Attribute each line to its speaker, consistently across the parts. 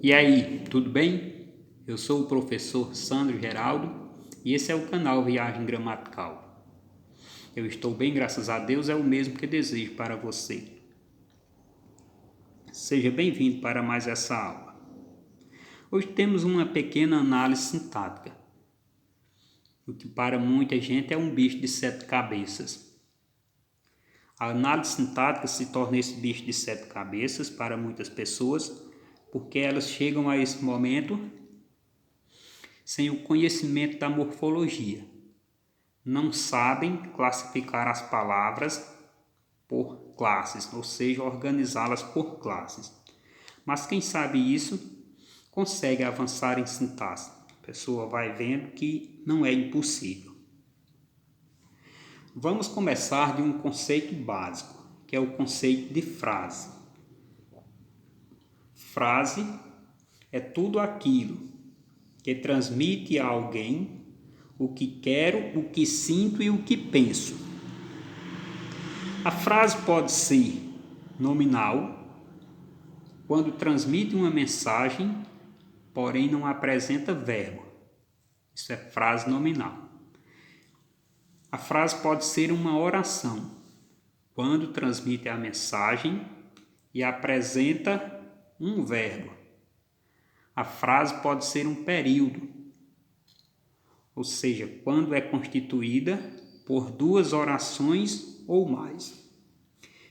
Speaker 1: E aí, tudo bem? Eu sou o professor Sandro Geraldo e esse é o canal Viagem Gramatical. Eu estou bem, graças a Deus, é o mesmo que desejo para você. Seja bem-vindo para mais essa aula. Hoje temos uma pequena análise sintática, o que para muita gente é um bicho de 7 cabeças. A análise sintática se torna esse bicho de 7 cabeças para muitas pessoas, porque elas chegam a esse momento sem o conhecimento da morfologia. Não sabem classificar as palavras por classes, ou seja, organizá-las por classes. Mas quem sabe isso consegue avançar em sintaxe. A pessoa vai vendo que não é impossível. Vamos começar de um conceito básico, que é o conceito de frase. Frase é tudo aquilo que transmite a alguém o que quero, o que sinto e o que penso. A frase pode ser nominal, quando transmite uma mensagem, porém não apresenta verbo. Isso é frase nominal. A frase pode ser uma oração, quando transmite a mensagem e apresenta um verbo. A frase pode ser um período, ou seja, quando é constituída por 2 orações ou mais.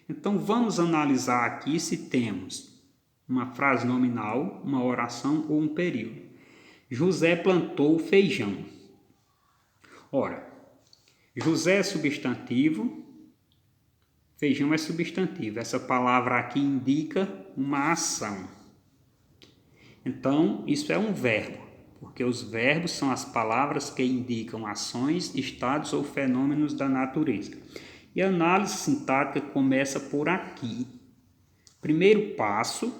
Speaker 1: Então vamos analisar aqui se temos uma frase nominal, uma oração ou um período. José plantou feijão. Ora, José é substantivo, feijão é substantivo. Essa palavra aqui indica uma ação. Então, isso é um verbo, porque os verbos são as palavras que indicam ações, estados ou fenômenos da natureza. E a análise sintática começa por aqui. Primeiro passo,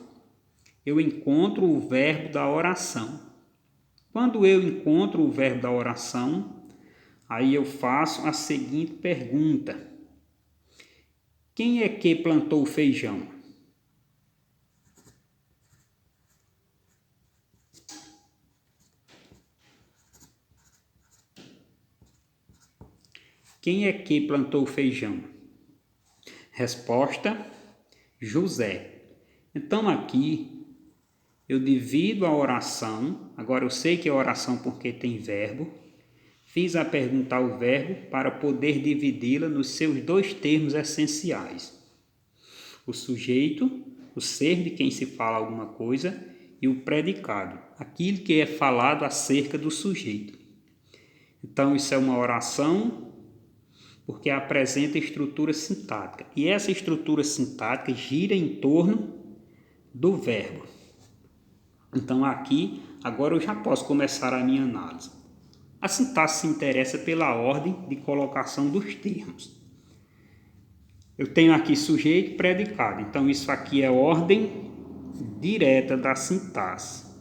Speaker 1: eu encontro o verbo da oração. Quando eu encontro o verbo da oração, aí eu faço a seguinte pergunta: quem é que plantou o feijão? Quem é que plantou o feijão? Resposta: José. Então aqui eu divido a oração, agora eu sei que é oração porque tem verbo, fiz a pergunta ao verbo para poder dividi-la nos seus 2 termos essenciais. O sujeito, o ser de quem se fala alguma coisa, e o predicado, aquilo que é falado acerca do sujeito. Então isso é uma oração porque apresenta estrutura sintática. E essa estrutura sintática gira em torno do verbo. Então aqui, agora eu já posso começar a minha análise. A sintaxe se interessa pela ordem de colocação dos termos. Eu tenho aqui sujeito e predicado. Então isso aqui é ordem direta da sintaxe.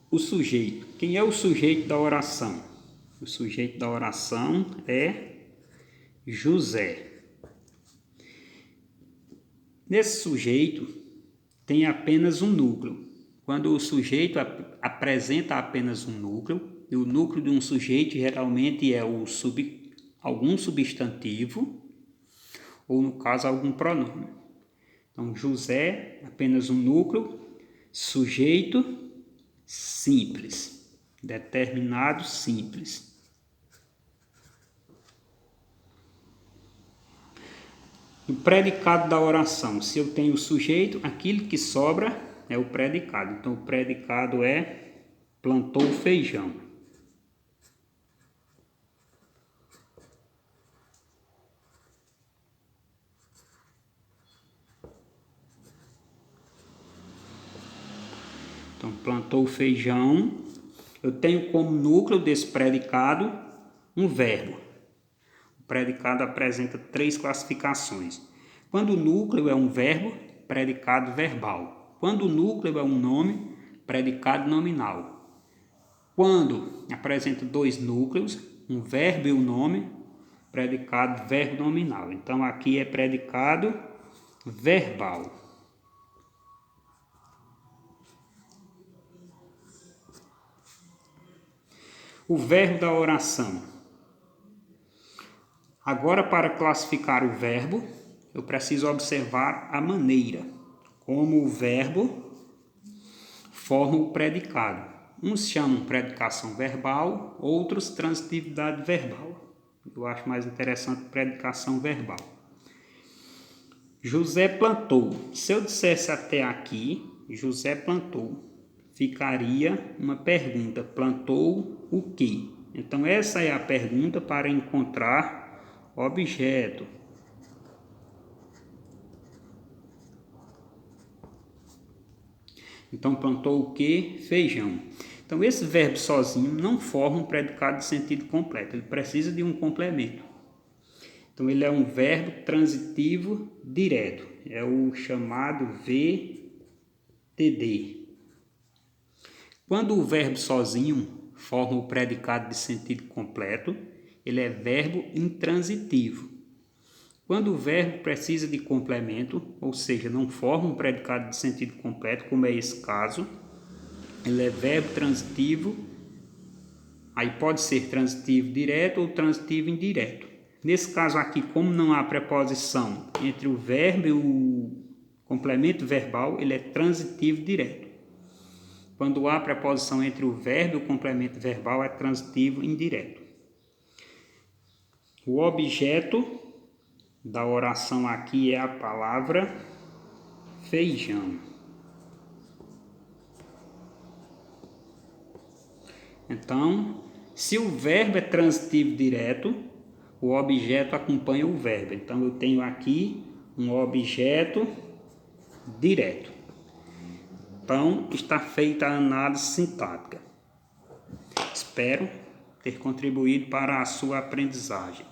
Speaker 1: O sujeito. Quem é o sujeito da oração? O sujeito da oração é José. Nesse sujeito tem apenas um núcleo. Quando o sujeito apresenta apenas um núcleo, e o núcleo de um sujeito geralmente é algum substantivo, ou no caso algum pronome. Então José, apenas um núcleo, sujeito simples, determinado simples. O predicado da oração, se eu tenho o sujeito, aquilo que sobra é o predicado. Então o predicado é plantou feijão. Então plantou feijão. Eu tenho como núcleo desse predicado um verbo. O predicado apresenta 3 classificações. Quando o núcleo é um verbo, predicado verbal. Quando o núcleo é um nome, predicado nominal. Quando apresenta 2 núcleos, um verbo e um nome, predicado verbo nominal. Então aqui é predicado verbal. O verbo da oração. Agora, para classificar o verbo, eu preciso observar a maneira como o verbo forma o predicado. Uns chamam predicação verbal, outros transitividade verbal. Eu acho mais interessante predicação verbal. José plantou. Se eu dissesse até aqui, José plantou, ficaria uma pergunta: plantou o quê? Então, essa é a pergunta para encontrar objeto. Então, plantou o quê? Feijão. Então, esse verbo sozinho não forma um predicado de sentido completo. Ele precisa de um complemento. Então, ele é um verbo transitivo direto. É o chamado VTD. Quando o verbo sozinho forma o predicado de sentido completo, ele é verbo intransitivo. Quando o verbo precisa de complemento, ou seja, não forma um predicado de sentido completo, como é esse caso, ele é verbo transitivo, aí pode ser transitivo direto ou transitivo indireto. Nesse caso aqui, como não há preposição entre o verbo e o complemento verbal, ele é transitivo direto. Quando há preposição entre o verbo e o complemento verbal, é transitivo indireto. O objeto da oração aqui é a palavra feijão. Então, se o verbo é transitivo direto, o objeto acompanha o verbo. Então, eu tenho aqui um objeto direto. Então, está feita a análise sintática. Espero ter contribuído para a sua aprendizagem.